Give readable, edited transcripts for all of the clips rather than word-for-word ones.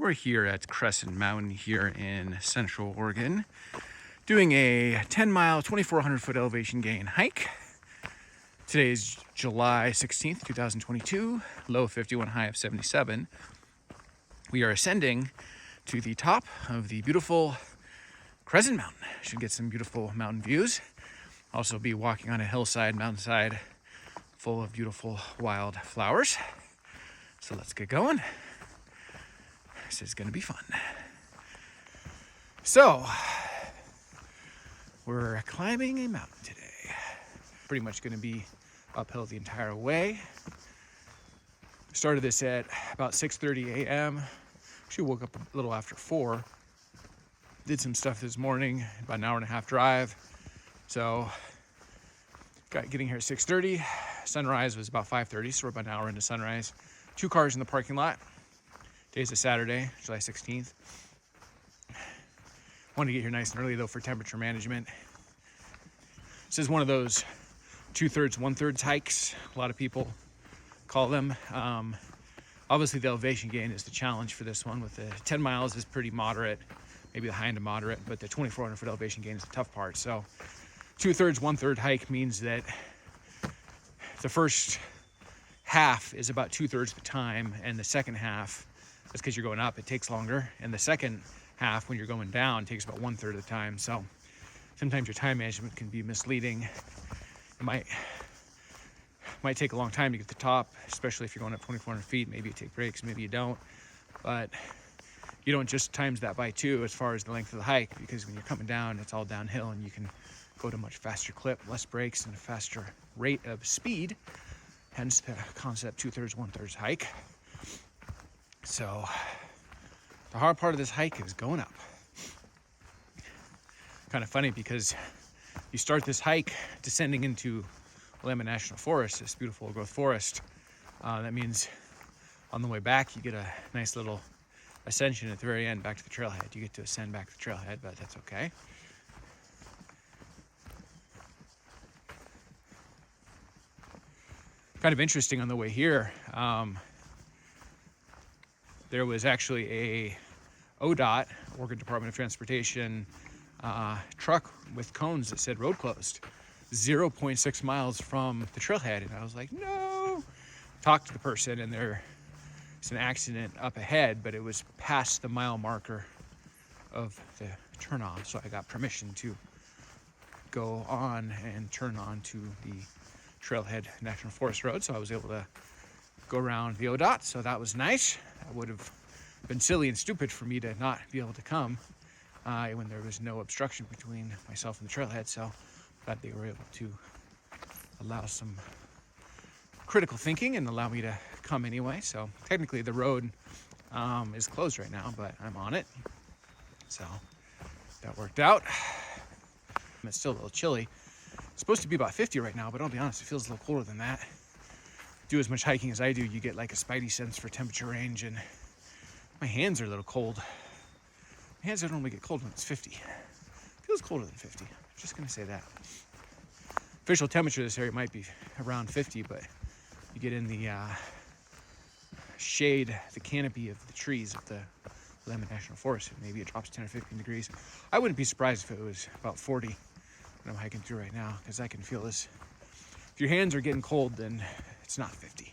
We're here at Crescent Mountain here in Central Oregon, doing a 10-mile, 2,400-foot elevation gain hike. Today is July 16th, 2022, low of 51, high of 77. We are ascending to the top of the beautiful Crescent Mountain. Should get some beautiful mountain views. Also be walking on a hillside, mountainside, full of beautiful wild flowers. So let's get going. This is gonna be fun. So, we're climbing a mountain today. Pretty much gonna be uphill the entire way. Started this at about 6:30 a.m. Actually woke up a little after 4. Did some stuff this morning, about an hour and a half drive. So, getting here at 6:30. Sunrise was about 5:30, so we're about an hour into sunrise. 2 cars in the parking lot. Today's a Saturday, July 16th. Wanted to get here nice and early though for temperature management. This is one of those 2/3, 1/3 hikes, a lot of people call them. Obviously the elevation gain is the challenge for this one. With the 10 miles is pretty moderate, maybe the high end of moderate, but the 2,400 foot elevation gain is the tough part. So 2/3, 1/3 hike means that the first half is about 2/3 the time, and the second half, that's because you're going up, it takes longer, and the second half when you're going down takes about 1/3 of the time. So sometimes your time management can be misleading. It might take a long time to get to the top, especially if you're going up 2,400 feet. Maybe you take breaks, maybe you don't, but you don't just times that by 2 as far as the length of the hike, because when you're coming down, it's all downhill and you can go to a much faster clip, less brakes, and a faster rate of speed. Hence the concept 2/3, 1/3 hike. So the hard part of this hike is going up. Kind of funny because you start this hike descending into Willamette National Forest, this beautiful growth forest. That means on the way back you get a nice little ascension at the very end back to the trailhead. You get to ascend back to the trailhead, but that's okay. Kind of interesting on the way here. There was actually a ODOT, Oregon Department of Transportation, truck with cones that said road closed, 0.6 miles from the trailhead. And I was like, no. Talked to the person, and there's an accident up ahead, but it was past the mile marker of the turn off. So I got permission to go on and turn on to the Trailhead National Forest Road. So I was able to go around the ODOT. So that was nice. That would have been silly and stupid for me to not be able to come when there was no obstruction between myself and the trailhead. So glad they were able to allow some critical thinking and allow me to come anyway. So technically the road is closed right now, but I'm on it. So that worked out. It's still a little chilly. It's supposed to be about 50 right now, but I'll be honest, it feels a little colder than that. Do as much hiking as I do, you get like a spidey sense for temperature range, and my hands are a little cold. My hands don't normally get cold when it's 50. It feels colder than 50. I'm just gonna say that. Official temperature this area might be around 50, but you get in the shade, the canopy of the trees of the Willamette National Forest, and maybe it drops 10 or 15 degrees. I wouldn't be surprised if it was about 40 when I'm hiking through right now, because I can feel this. If your hands are getting cold, then it's not 50,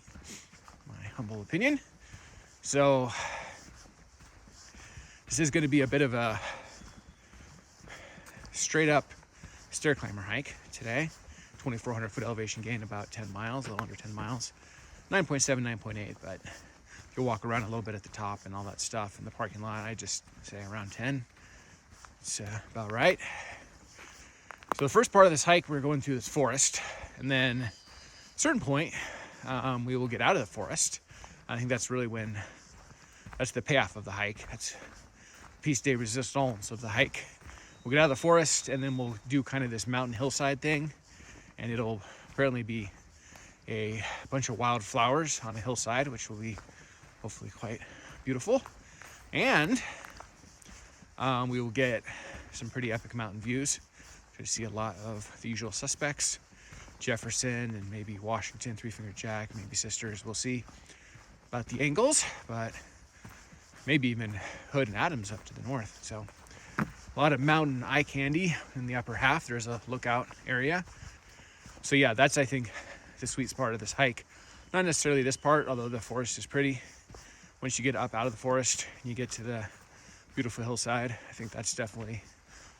my humble opinion. So this is going to be a bit of a straight up stair climber hike today. 2,400 foot elevation gain, about 10 miles, a little under 10 miles. 9.7, 9.8, but you'll walk around a little bit at the top and all that stuff in the parking lot. I just say around 10. It's about right. So the first part of this hike, we're going through this forest, and then at a certain point, we will get out of the forest. I think that's really that's the payoff of the hike. That's piece de resistance of the hike. We'll get out of the forest, and then we'll do kind of this mountain hillside thing, and it'll apparently be a bunch of wild flowers on a hillside, which will be hopefully quite beautiful. And we will get some pretty epic mountain views. To see a lot of the usual suspects, Jefferson and maybe Washington, Three Finger Jack, maybe Sisters. We'll see about the angles, but maybe even Hood and Adams up to the north. So a lot of mountain eye candy in the upper half. There's a lookout area. So yeah, that's, I think, the sweet part of this hike. Not necessarily this part, although the forest is pretty. Once you get up out of the forest and you get to the beautiful hillside, I think that's definitely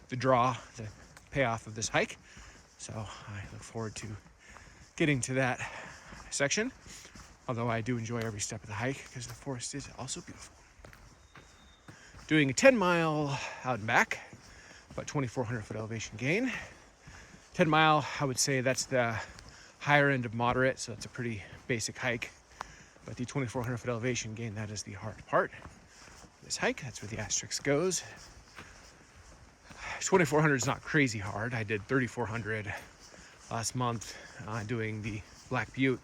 the draw, the payoff of this hike. So I look forward to getting to that section, although I do enjoy every step of the hike because the forest is also beautiful. Doing a 10-mile out and back, about 2,400 foot elevation gain. 10 mile, I would say that's the higher end of moderate, so it's a pretty basic hike. But the 2,400 foot elevation gain, that is the hard part of this hike. That's where the asterisk goes. 2,400 is not crazy hard. I did 3,400 last month doing the Black Butte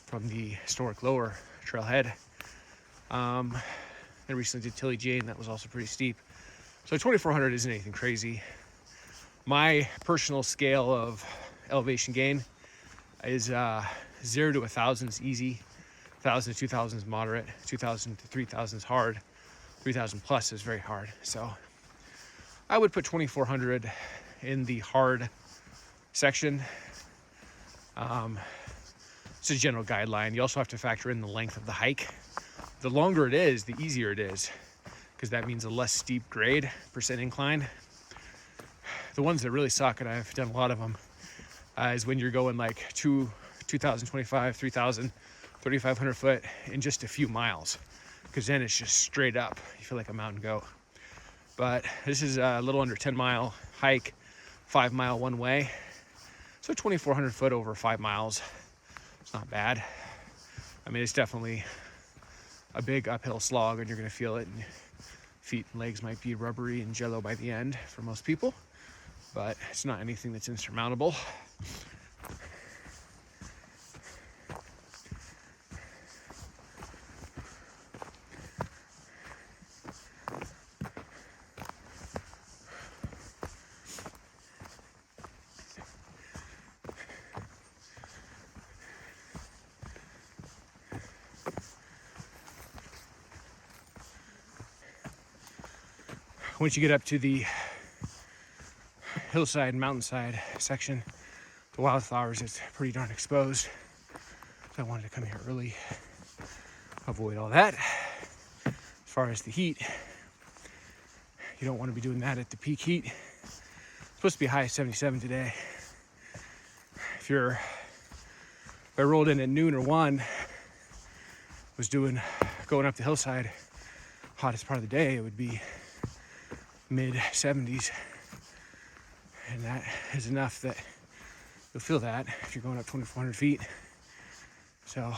from the historic lower Trailhead. And recently did Tilly Jane, that was also pretty steep. So 2,400 isn't anything crazy. My personal scale of elevation gain is 0 to 1,000 is easy, 1,000 to 2,000 is moderate, 2,000 to 3,000 is hard, 3,000 plus is very hard. So I would put 2,400 in the hard section. It's a general guideline. You also have to factor in the length of the hike. The longer it is, the easier it is, because that means a less steep grade, percent incline. The ones that really suck, and I've done a lot of them, is when you're going like 2,025, 3,000, 3,500 foot in just a few miles, because then it's just straight up. You feel like a mountain goat. But this is a little under 10-mile hike, 5-mile one way. So 2,400 foot over 5 miles. It's not bad. I mean, it's definitely a big uphill slog, and you're going to feel it. And feet and legs might be rubbery and jello by the end for most people, but it's not anything that's insurmountable. Once you get up to the hillside, mountainside section, the wildflowers, it's pretty darn exposed. So I wanted to come here early, avoid all that. As far as the heat, you don't want to be doing that at the peak heat. It's supposed to be a high of 77 today. If I rolled in at noon or 1, was going up the hillside, hottest part of the day, it would be mid 70s, and that is enough that you'll feel that if you're going up 2,400 feet. So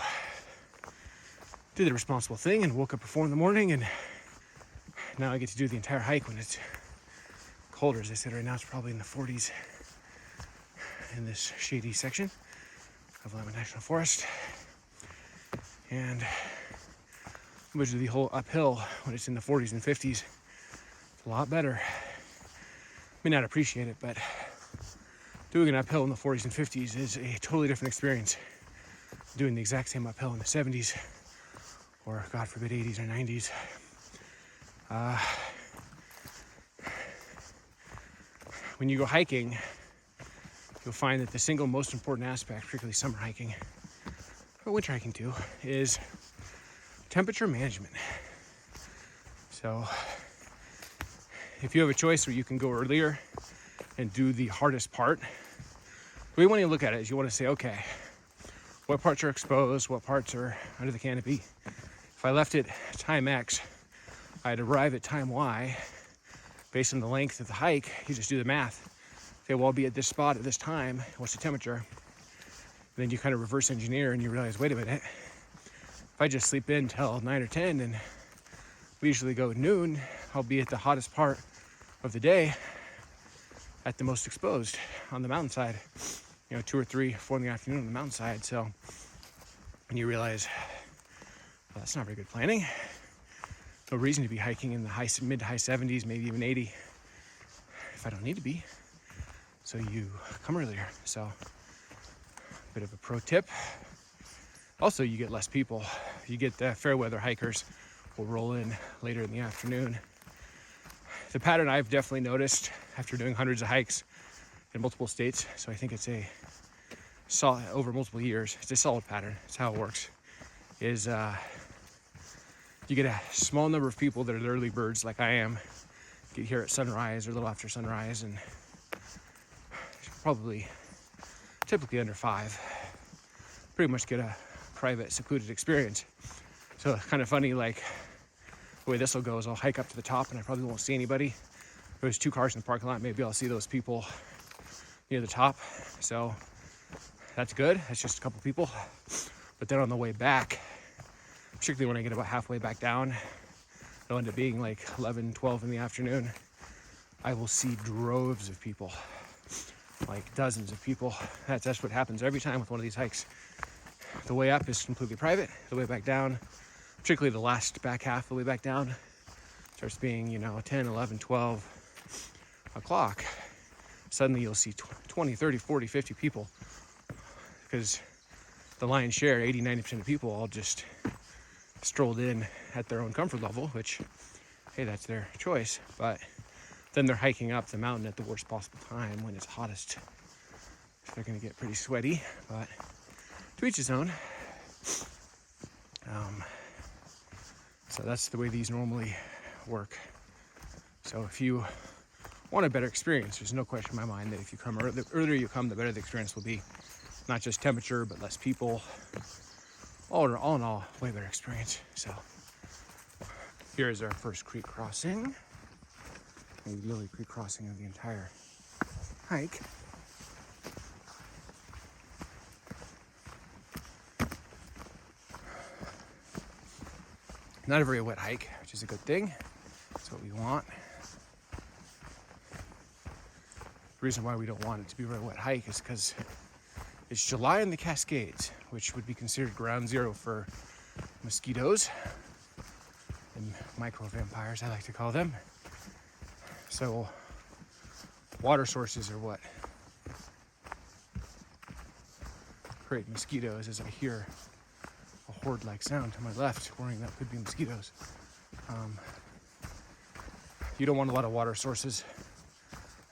did the responsible thing and woke up at 4 in the morning, and now I get to do the entire hike when it's colder. As I said, right now it's probably in the 40s in this shady section of Willamette National Forest, and which is the whole uphill when it's in the 40s and 50s. A lot better. May not appreciate it, but doing an uphill in the 40s and 50s is a totally different experience. Doing the exact same uphill in the 70s, or God forbid 80s or 90s. When you go hiking, you'll find that the single most important aspect, particularly summer hiking, but winter hiking too, is temperature management. So if you have a choice where you can go earlier and do the hardest part, the way you want to look at it is you want to say, okay, what parts are exposed, what parts are under the canopy. If I left it time X, I'd arrive at time Y. Based on the length of the hike, you just do the math. Okay, well, I'll be at this spot at this time. What's the temperature? And then you kind of reverse engineer and you realize, wait a minute, if I just sleep in till 9 or 10 and we usually go at noon, I'll be at the hottest part of the day at the most exposed on the mountainside, 2 or 3, 4 in the afternoon on the mountainside. So when you realize, well, that's not very good planning. No reason to be hiking in the mid to high 70s, maybe even 80 if I don't need to be. So you come earlier. So a bit of a pro tip. Also, you get less people. You get the fair weather hikers will roll in later in the afternoon. The pattern I've definitely noticed after doing hundreds of hikes in multiple states, so I think it's a solid, over multiple years, it's a solid pattern. It's how it works. Is you get a small number of people that are the early birds, like I am, get here at sunrise or a little after sunrise, and probably typically under 5, pretty much get a private, secluded experience. So it's kind of funny, like the way this will go is I'll hike up to the top and I probably won't see anybody. If there's 2 cars in the parking lot, maybe I'll see those people near the top. So that's good. That's just a couple people. But then on the way back, particularly when I get about halfway back down, it'll end up being like 11, 12 in the afternoon. I will see droves of people, like dozens of people. That's what happens every time with one of these hikes. The way up is completely private. The way back down, particularly the last back half of the way back down, starts being, 10, 11, 12 o'clock. Suddenly you'll see 20, 30, 40, 50 people, because the lion's share, 80, 90% of people all just strolled in at their own comfort level, which, hey, that's their choice. But then they're hiking up the mountain at the worst possible time when it's hottest. They're going to get pretty sweaty, but to each his own. So that's the way these normally work. So if you want a better experience, there's no question in my mind that if you come the earlier you come, the better the experience will be. Not just temperature, but less people. All in all, way better experience. So here's our first creek crossing. Maybe the only creek crossing of the entire hike. Not a very wet hike, which is a good thing. That's what we want. The reason why we don't want it to be a very wet hike is because it's July in the Cascades, which would be considered ground zero for mosquitoes and micro vampires, I like to call them. So water sources are what create mosquitoes, as I hear a horde-like sound to my left, worrying that could be mosquitoes. You don't want a lot of water sources.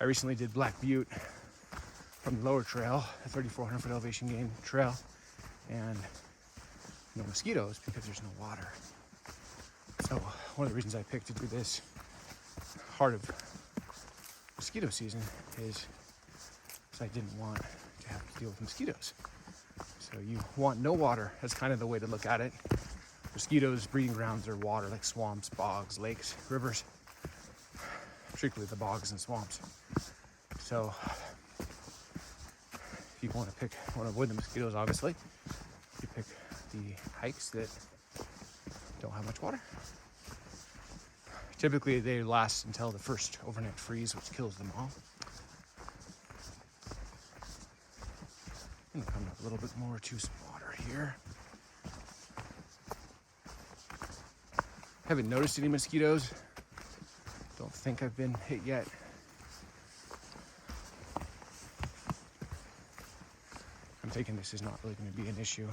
I recently did Black Butte from the lower trail, a 3,400 foot elevation gain trail, and no mosquitoes because there's no water. So one of the reasons I picked to do this heart of mosquito season is because I didn't want to have to deal with mosquitoes. So you want no water. That's kind of the way to look at it. Mosquitoes' breeding grounds are water, like swamps, bogs, lakes, rivers, particularly the bogs and swamps. So if you want to avoid the mosquitoes, obviously, you pick the hikes that don't have much water. Typically, they last until the first overnight freeze, which kills them all. And coming up a little bit more to some water here. Haven't noticed any mosquitoes. Don't think I've been hit yet. I'm thinking this is not really going to be an issue.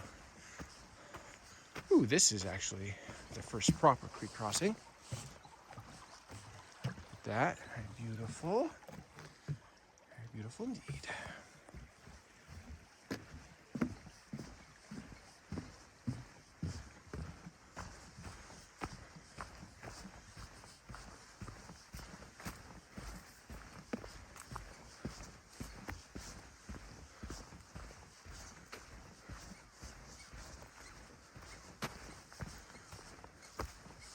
Ooh, this is actually the first proper creek crossing. Look at that. Very beautiful. Very beautiful indeed.